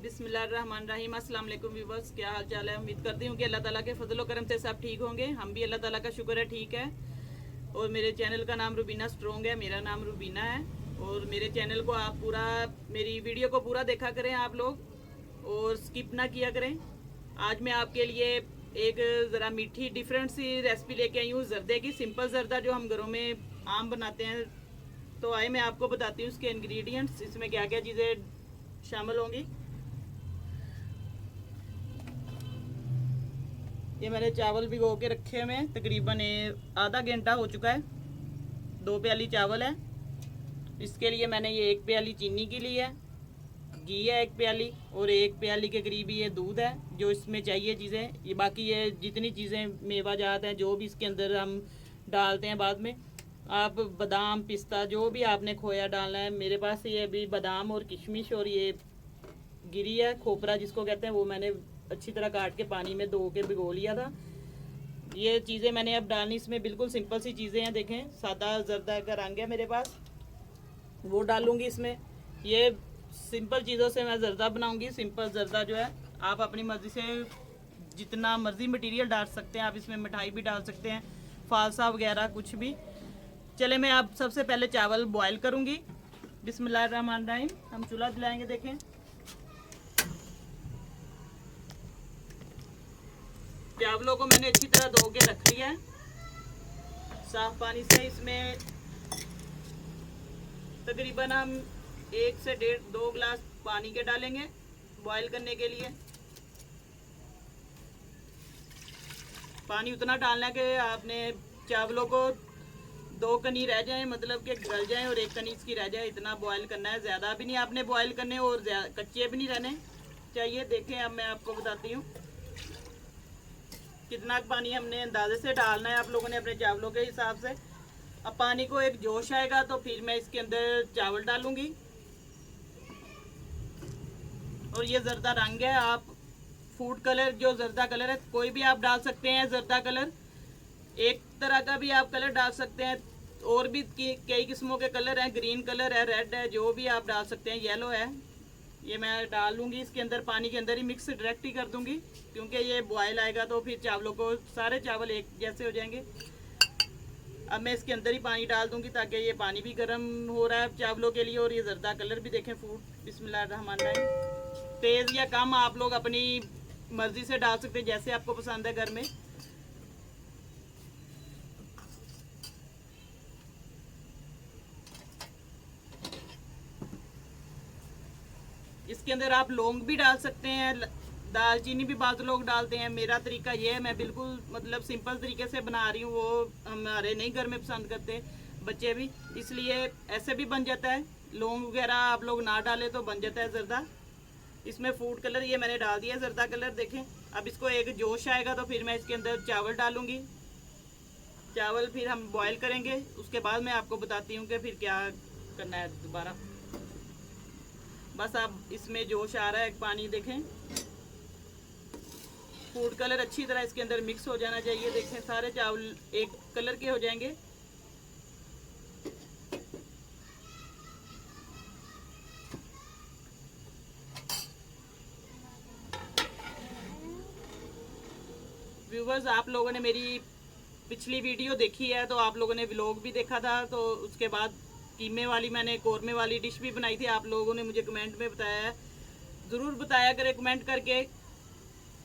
बिस्मिल्लाहिर्रहमानिर्रहीम। अस्सलाम वालेकुम व्यूअर्स, क्या हाल चाल है। उम्मीद करती हूँ कि अल्लाह ताला के फजल व करम से सब ठीक होंगे। हम भी अल्लाह ताला का शुक्र है ठीक है। और मेरे चैनल का नाम रुबीना स्ट्रॉन्ग है, मेरा नाम रुबीना है। और मेरे चैनल को आप पूरा, मेरी वीडियो को पूरा देखा करें आप लोग, और स्किप ना किया करें। आज मैं आपके लिए एक ज़रा मीठी डिफरेंट सी रेसिपी लेके आई हूँ, जर्दे की। सिंपल जर्दा जो हम घरों में आम बनाते हैं। तो आए मैं आपको बताती हूँ इसके इंग्रेडिएंट्स, इसमें क्या क्या चीज़ें शामिल होंगी। ये मैंने चावल भिगो के रखे हुए हैं, तकरीबन आधा घंटा हो चुका है। 2 प्याली चावल है। इसके लिए मैंने ये 1 प्याली चीनी की ली है, घी है 1 प्याली, और 1 प्याली के करीब ये दूध है जो इसमें चाहिए चीज़ें। ये बाकी ये जितनी चीज़ें मेवा जात हैं जो भी इसके अंदर हम डालते हैं बाद में, आप बादाम पिस्ता जो भी आपने खोया डालना है। मेरे पास ये अभी बादाम और किशमिश और ये गिरी है, खोपरा जिसको कहते हैं, वो मैंने अच्छी तरह काट के पानी में धो के भिगो लिया था। ये चीज़ें मैंने अब डालनी, इसमें बिल्कुल सिंपल सी चीज़ें हैं। देखें, सादा जर्दा का रंग है मेरे पास, वो डालूंगी इसमें। ये सिंपल चीज़ों से मैं जर्दा बनाऊंगी। सिंपल जर्दा जो है आप अपनी मर्ज़ी से जितना मर्ज़ी मटेरियल डाल सकते हैं। आप इसमें मिठाई भी डाल सकते हैं, फालसा वगैरह कुछ भी। चले मैं अब सबसे पहले चावल बॉयल करूंगी। बिस्मिल्लाहिर्रहमानिर्रहीम। हम चूल्हा जलाएंगे। देखें, चावलों को मैंने अच्छी तरह धो के रख लिया है साफ पानी से। इसमें तकरीबन हम 1 से 1.5-2 गिलास पानी के डालेंगे बॉईल करने के लिए। पानी उतना डालना है कि आपने चावलों को 2 कनी रह जाए, मतलब कि गल जाए, और 1 कनी इसकी रह जाए, इतना बॉईल करना है। ज़्यादा भी नहीं आपने बॉईल करने, और कच्चे भी नहीं रहने चाहिए। देखें, अब मैं आपको बताती हूँ कितना पानी हमने अंदाजे से डालना है। आप लोगों ने अपने चावलों के हिसाब से। अब पानी को एक जोश आएगा तो फिर मैं इसके अंदर चावल डालूंगी। और ये जर्दा रंग है, आप फूड कलर जो जर्दा कलर है कोई भी आप डाल सकते हैं। जर्दा कलर एक तरह का भी आप कलर डाल सकते हैं, और भी कई किस्मों के कलर हैं। ग्रीन कलर है, रेड है, जो भी आप डाल सकते हैं, येलो है। ये मैं डालूंगी इसके अंदर, पानी के अंदर ही मिक्स डायरेक्ट ही कर दूंगी, क्योंकि ये बॉयल आएगा तो फिर चावलों को सारे चावल एक जैसे हो जाएंगे। अब मैं इसके अंदर ही पानी डाल दूंगी, ताकि ये पानी भी गर्म हो रहा है चावलों के लिए। और ये जर्दा कलर भी देखें, फूड। बिस्मिल्लाहिर्रहमानिर्रहीम। तेज़ या कम आप लोग अपनी मर्जी से डाल सकते हैं, जैसे आपको पसंद है घर में। इसके अंदर आप लौंग भी डाल सकते हैं, दालचीनी भी बाद लोग डालते हैं। मेरा तरीका ये है, मैं बिल्कुल मतलब सिंपल तरीके से बना रही हूँ। वो हमारे नहीं घर में पसंद करते बच्चे भी, इसलिए ऐसे भी बन जाता है। लौंग वगैरह आप लोग ना डालें तो बन जाता है जर्दा। इसमें फूड कलर ये मैंने डाल दिया, जर्दा कलर। देखें, अब इसको एक जोश आएगा तो फिर मैं इसके अंदर चावल डालूंगी। चावल फिर हम बॉयल करेंगे, उसके बाद मैं आपको बताती हूँ कि फिर क्या करना है दोबारा। बस अब इसमें जोश आ रहा है, पानी देखें। फूड कलर अच्छी तरह इसके अंदर मिक्स हो जाना चाहिए। देखें, सारे चावल एक कलर के हो जाएंगे। व्यूवर्स, आप लोगों ने मेरी पिछली वीडियो देखी है, तो आप लोगों ने व्लॉग भी देखा था। तो उसके बाद कीमे वाली, मैंने कौरमे वाली डिश भी बनाई थी। आप लोगों ने मुझे कमेंट में बताया है, ज़रूर बताया करें कमेंट करके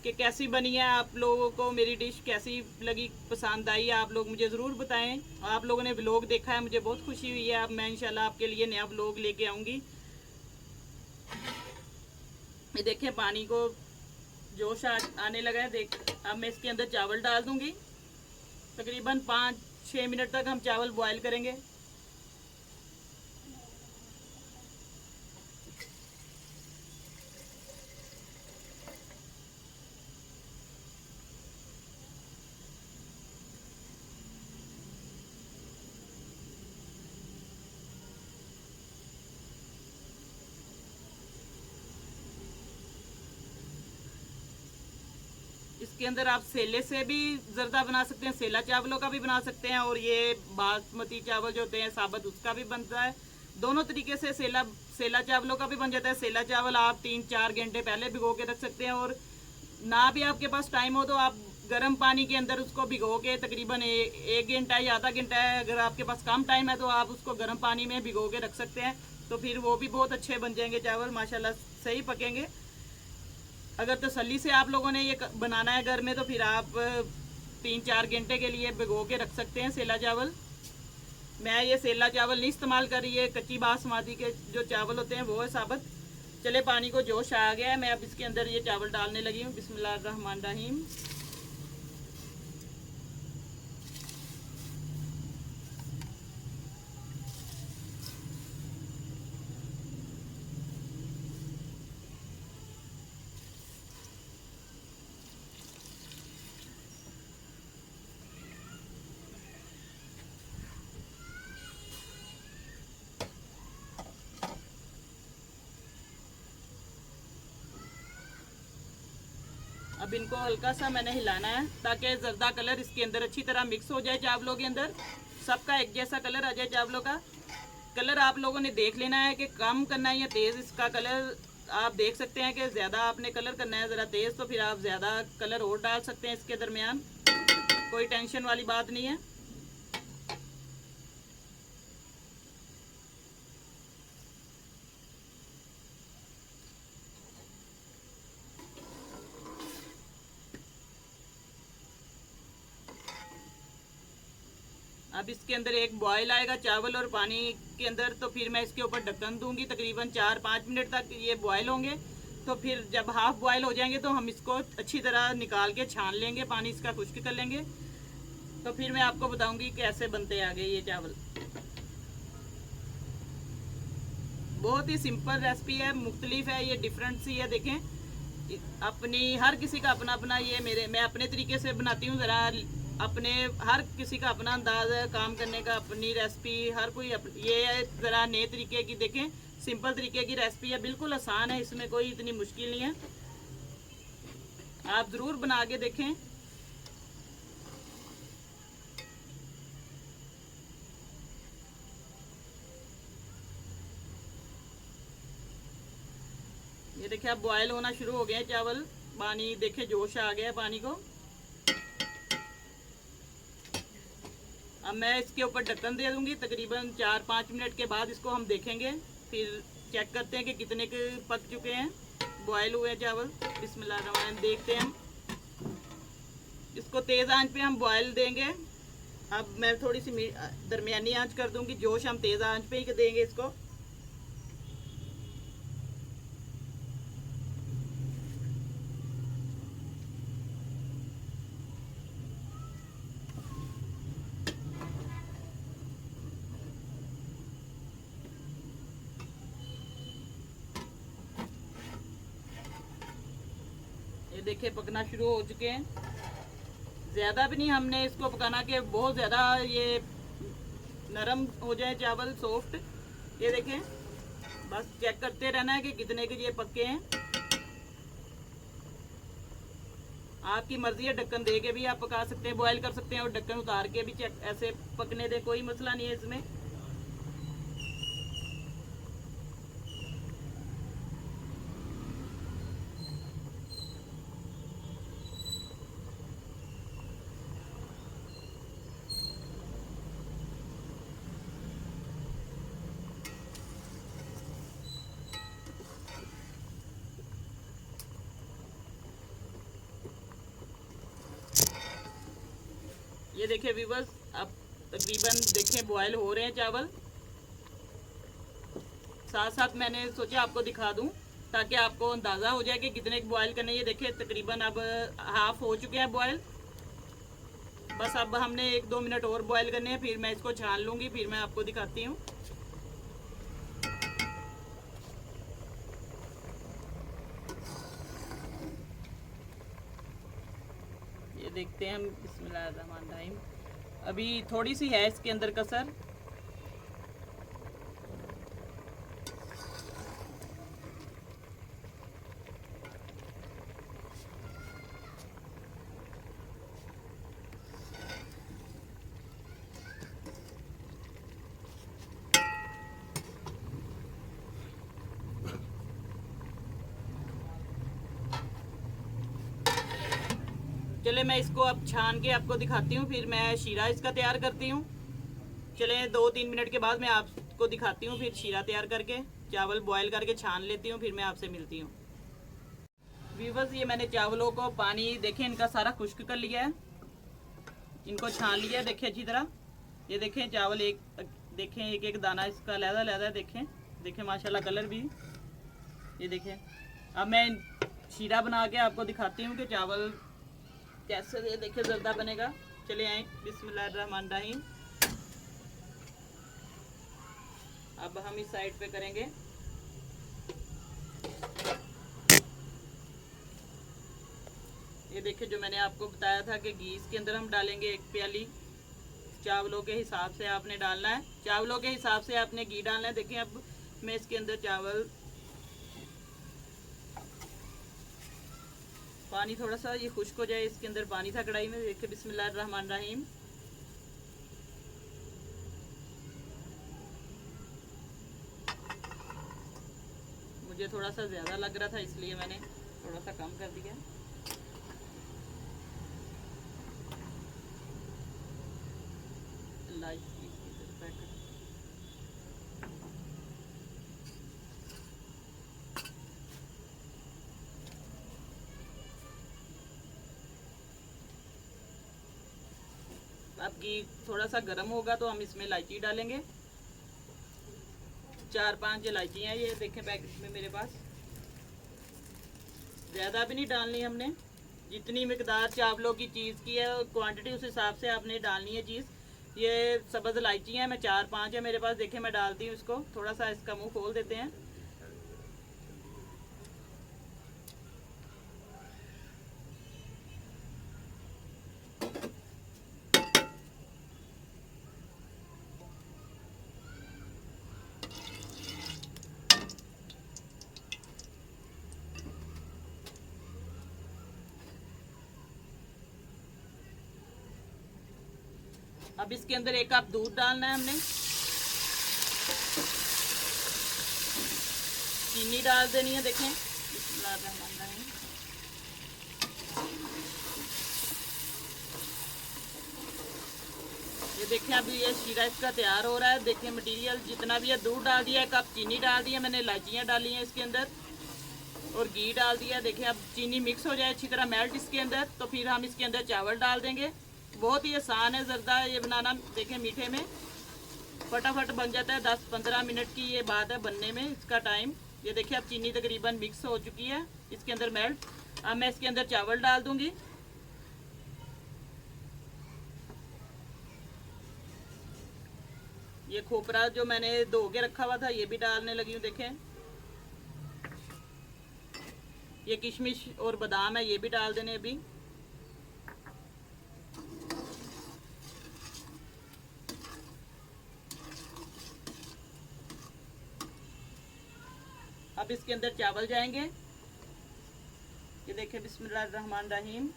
कि कैसी बनी है, आप लोगों को मेरी डिश कैसी लगी, पसंद आई। आप लोग मुझे ज़रूर बताएं। आप लोगों ने व्लॉग देखा है, मुझे बहुत खुशी हुई है। अब मैं इंशाल्लाह आपके लिए नया व्लॉग लेके आऊँगी। ये देखें, पानी को जोश आने लगा है। देख, अब मैं इसके अंदर चावल डाल दूँगी। तकरीबन 5-6 मिनट तक हम चावल बॉयल करेंगे। इसके अंदर आप सेले से भी जर्दा बना सकते हैं, सेला चावलों का भी बना सकते हैं, और ये बासमती चावल जो होते हैं साबुत, उसका भी बनता है। दोनों तरीके से सेला सेला चावलों का भी बन जाता है। सेला चावल आप 3-4 घंटे पहले भिगो के रख सकते हैं, और ना भी आपके पास टाइम हो तो आप गर्म पानी के अंदर उसको भिगो के तकरीबन 1 घंटा या आधा घंटा है, अगर आपके पास कम टाइम है तो आप उसको गर्म पानी में भिगो के रख सकते हैं, तो फिर वो भी बहुत अच्छे बन जाएंगे चावल, माशाल्लाह सही पकेंगे। अगर तसल्ली से आप लोगों ने ये बनाना है घर में तो फिर आप 3-4 घंटे के लिए भिगो के रख सकते हैं सेला चावल। मैं ये सेला चावल नहीं इस्तेमाल कर रही है, कच्ची बासमती के जो चावल होते हैं वो है साबुत। चले पानी को जोश आ गया है, मैं अब इसके अंदर ये चावल डालने लगी हूँ। बिस्मिल्लाहिर्रहमानिर्रहीम। अब इनको हल्का सा मैंने हिलाना है ताकि जर्दा कलर इसके अंदर अच्छी तरह मिक्स हो जाए चावलों के अंदर, सबका एक जैसा कलर आ जाए चावलों का। कलर आप लोगों ने देख लेना है कि कम करना है या तेज़ इसका कलर। आप देख सकते हैं कि ज़्यादा आपने कलर करना है ज़रा तेज़, तो फिर आप ज़्यादा कलर और डाल सकते हैं इसके दरमियान, कोई टेंशन वाली बात नहीं है। अब इसके अंदर एक बॉयल आएगा चावल और पानी के अंदर, तो फिर मैं इसके ऊपर ढक्कन दूंगी, तकरीबन 4-5 मिनट तक ये बॉयल होंगे। तो फिर जब हाफ बॉयल हो जाएंगे तो हम इसको अच्छी तरह निकाल के छान लेंगे, पानी इसका खुश्क कर लेंगे, तो फिर मैं आपको बताऊंगी कैसे बनते आगे ये चावल। बहुत ही सिंपल रेसिपी है, मुख्तलिफ है, ये डिफरेंट सी है। देखें अपनी हर किसी का अपना अपना, ये मैं अपने तरीके से बनाती हूँ, ज़रा अपने हर किसी का अपना अंदाज है काम करने का, अपनी रेसिपी हर कोई ये ज़रा नए तरीके की देखें, सिंपल तरीके की रेसिपी है, बिल्कुल आसान है, इसमें कोई इतनी मुश्किल नहीं है, आप ज़रूर बना के देखें। ये देखिए अब बॉयल होना शुरू हो गया है चावल, पानी देखे जोश आ गया है पानी को। अब मैं इसके ऊपर ढक्कन दे दूंगी, तकरीबन 4-5 मिनट के बाद इसको हम देखेंगे, फिर चेक करते हैं कि कितने के पक चुके हैं, बॉयल हुए चावल। बिस्मिल्लाहिर्रहमानिर्रहीम, देखते हैं हम इसको तेज़ आंच पे हम बॉयल देंगे। अब मैं थोड़ी सी दरमियानी आंच कर दूंगी, जोश हम तेज़ आंच पे ही देंगे इसको। ये देखिए पकना शुरू हो चुके हैं, ज़्यादा भी नहीं हमने इसको पकाना कि बहुत ज़्यादा ये नरम हो जाए चावल, सॉफ्ट। ये देखें बस चेक करते रहना है कि कितने के ये पके हैं। आपकी मर्जी है, ढक्कन दे के भी आप पका सकते हैं, बॉयल कर सकते हैं, और ढक्कन उतार के भी चेक ऐसे पकने दें, कोई मसला नहीं है इसमें। ये देखिए व्यूअर्स, अब तकरीबन देखें बॉयल हो रहे हैं चावल। साथ साथ मैंने सोचा आपको दिखा दूं ताकि आपको अंदाज़ा हो जाए कि कितने बॉयल करने। ये देखिए तकरीबन अब हाफ हो चुके हैं बॉयल, बस अब हमने 1-2 मिनट और बॉयल करने हैं, फिर मैं इसको छान लूँगी, फिर मैं आपको दिखाती हूँ। ये देखते हैं हम, बिस्मिल्लाहिर्रहमानिर्रहीम। अभी थोड़ी सी है इसके अंदर कसर, चले मैं इसको अब छान के आपको दिखाती हूँ, फिर मैं शीरा इसका तैयार करती हूँ। चले 2-3 मिनट के बाद मैं आपको दिखाती हूँ फिर शीरा तैयार करके। चावल बॉयल करके छान लेती हूँ, फिर मैं आपसे मिलती हूँ। व्यूअर्स, ये मैंने चावलों को पानी देखें इनका सारा खुश्क कर लिया है, इनको छान लिया है। देखें अच्छी तरह, ये देखें चावल एक देखें एक एक दाना इसका लहदा लहदा है। देखें माशाल्लाह कलर भी, ये देखें। अब मैं शीरा बना के आपको दिखाती हूँ कि चावल कैसे ये देखें जर्दा बनेगा। चले आए, बिस्मिल्लाहिर्रहमानिर्रहीम। अब हम इस साइड पे करेंगे। ये देखिए जो मैंने आपको बताया था कि घी इसके अंदर हम डालेंगे 1 प्याली। चावलों के हिसाब से आपने डालना है, चावलों के हिसाब से आपने घी डालना है। देखिए अब मैं इसके अंदर चावल, पानी थोड़ा सा ये खुश्क हो जाए, इसके अंदर पानी था कढ़ाई में। देखिए बिस्मिल्लाहिर्रहमानिर्रहीम। मुझे थोड़ा सा ज़्यादा लग रहा था इसलिए मैंने थोड़ा सा कम कर दिया। अब घी थोड़ा सा गर्म होगा तो हम इसमें इलायची डालेंगे। 4-5 इलायची हैं ये, देखें पैकेट में मेरे पास। ज़्यादा भी नहीं डालनी हमने, जितनी मिकदार चावलों की चीज़ की है क्वांटिटी उस हिसाब से आपने डालनी है चीज़। ये सब्ज़ इलायची हैं, मैं 4-5 है मेरे पास। देखें मैं डालती हूँ इसको, थोड़ा सा इसका मुंह खोल देते हैं। अब इसके अंदर 1 कप दूध डालना है हमने। चीनी डाल देनी है, देखें बिस्मिल्लाहिर्रहमानिर्रहीम। ये देखें अभी ये शीरा इसका तैयार हो रहा है। देखें मटेरियल जितना भी है, दूध डाल दिया, 1 कप चीनी डाल दिया मैंने, इलायचियाँ डाली हैं इसके अंदर और घी डाल दिया। देखिए अब चीनी मिक्स हो जाए अच्छी तरह मेल्ट इसके अंदर, तो फिर हम इसके अंदर चावल डाल देंगे। बहुत ही आसान है जर्दा ये बनाना। देखें मीठे में फटाफट बन जाता है, 10-15 मिनट की ये बात है बनने में इसका टाइम। ये देखिए अब चीनी तकरीबन मिक्स हो चुकी है इसके अंदर मेल्ट। अब मैं इसके अंदर चावल डाल दूंगी। ये खोपरा जो मैंने धो के रखा हुआ था ये भी डालने लगी हूँ। देखें ये किशमिश और बादाम है, ये भी डाल देने अभी। अब इसके अंदर चावल जाएंगे। ये देखिए बिस्मिल्लाहिर्रहमानिर्रहीम।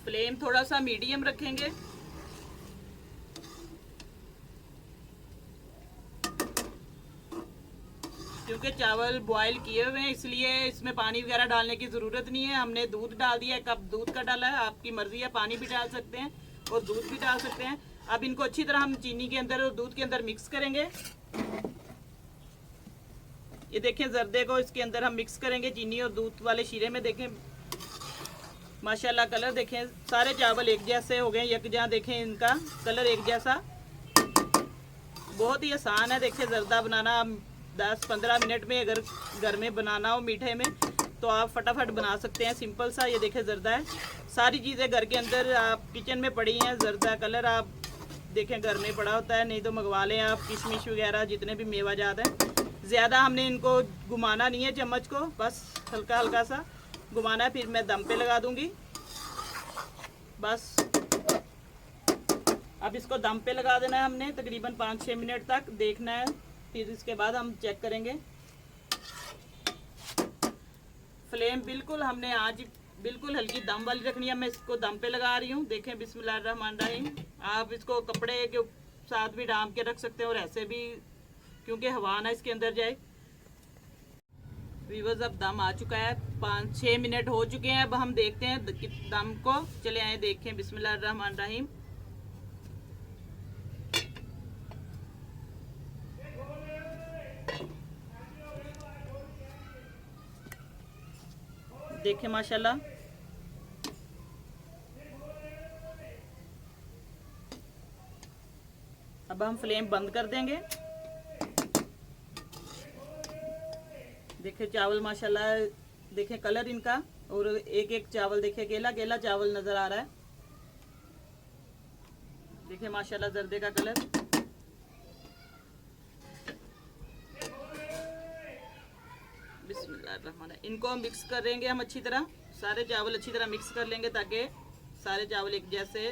फ्लेम थोड़ा सा मीडियम रखेंगे। क्योंकि चावल बॉईल किए हुए हैं इसलिए इसमें पानी वगैरह डालने की ज़रूरत नहीं है। हमने दूध डाल दिया है, 1 कप दूध का डाला है। आपकी मर्ज़ी है, पानी भी डाल सकते हैं और दूध भी डाल सकते हैं। अब इनको अच्छी तरह हम चीनी के अंदर और दूध के अंदर मिक्स करेंगे। ये देखें जर्दे को इसके अंदर हम मिक्स करेंगे चीनी और दूध वाले शीरे में। देखें माशाल्लाह कलर देखें, सारे चावल एक जैसे हो गए, यकजा। देखें इनका कलर एक जैसा। बहुत ही आसान है देखें जर्दा बनाना। 10-15 मिनट में अगर घर में बनाना हो मीठे में तो आप फटाफट बना सकते हैं, सिंपल सा। ये देखें जर्दा है, सारी चीज़ें घर के अंदर आप किचन में पड़ी हैं। जर्दा कलर आप देखें घर में पड़ा होता है, नहीं तो मंगवा लें आप। किशमिश वगैरह जितने भी मेवा जात हैं, ज़्यादा हमने इनको घुमाना नहीं है चम्मच को, बस हल्का हल्का सा घुमाना है। फिर मैं दम पे लगा दूंगी बस। अब इसको दम पे लगा देना है हमने तकरीबन 5-6 मिनट तक देखना है, फिर इसके बाद हम चेक करेंगे। फ्लेम बिल्कुल हमने आंच बिल्कुल हल्की दम वाली रखनी है। मैं इसको दम पे लगा रही हूँ। देखें बिस्मिल्लाहिर्रहमानिर्रहीम। आप इसको कपड़े के साथ भी ढांप के रख सकते हैं और ऐसे भी, क्योंकि हवा ना इसके अंदर जाए। व्यूअर्स अब दम आ चुका है, 5-6 मिनट हो चुके हैं। अब हम देखते हैं दम को। चले आए देखें बिस्मिल्लाहिर्रहमानिर्रहीम। देखें माशाल्लाह। अब हम फ्लेम बंद कर देंगे। देखें चावल माशाल्लाह, देखें कलर इनका, और एक एक चावल देखें गेला गेला चावल नजर आ रहा है। देखें माशाल्लाह जर्दे का कलर। बिस्मिल्लाहिर्रहमानिर्रहीम। इनको मिक्स करेंगे हम अच्छी तरह, सारे चावल अच्छी तरह मिक्स कर लेंगे ताकि सारे चावल एक जैसे।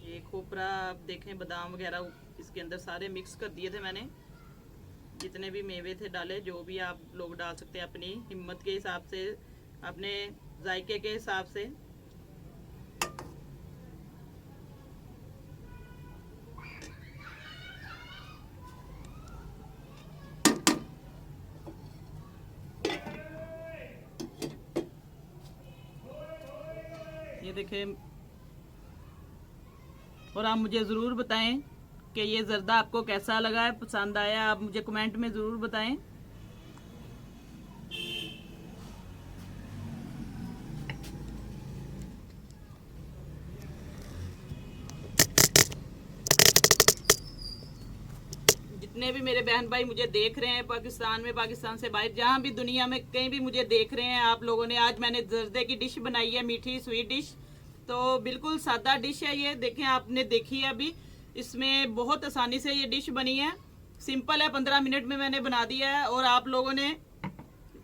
ये खोपरा आप देखें, बादाम वगैरह इसके अंदर सारे मिक्स कर दिए थे मैंने। जितने भी मेवे थे डाले, जो भी आप लोग डाल सकते हैं अपनी हिम्मत के हिसाब से, अपने जायके के हिसाब से। ये देखें, और आप मुझे ज़रूर बताएं कि ये जर्दा आपको कैसा लगा है, पसंद आया, आप मुझे कमेंट में ज़रूर बताएं। जितने भी मेरे बहन भाई मुझे देख रहे हैं पाकिस्तान में, पाकिस्तान से बाहर, जहाँ भी दुनिया में कहीं भी मुझे देख रहे हैं आप लोगों ने, आज मैंने जर्दे की डिश बनाई है, मीठी स्वीट डिश। तो बिल्कुल सादा डिश है ये। देखें, आपने देखी है अभी, इसमें बहुत आसानी से ये डिश बनी है, सिंपल है, 15 मिनट में मैंने बना दिया है। और आप लोगों ने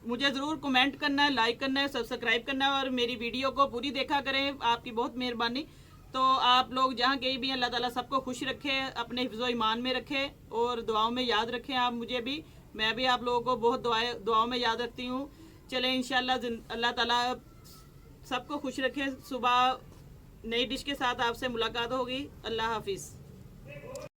मुझे ज़रूर कमेंट करना है, लाइक करना है, सब्सक्राइब करना है और मेरी वीडियो को पूरी देखा करें। आपकी बहुत मेहरबानी। तो आप लोग जहाँ कहीं भी, अल्लाह ताला सबको खुश रखे, अपने हिफ्ज़ो ईमान में रखे और दुआओं में याद रखें। आप मुझे भी, मैं भी आप लोगों को बहुत दुआओं में याद रखती हूँ। चलें इंशाल्लाह अल्लाह ताला सबको खुश रखे। सुबह नई डिश के साथ आपसे मुलाकात होगी। अल्लाह हाफिज़।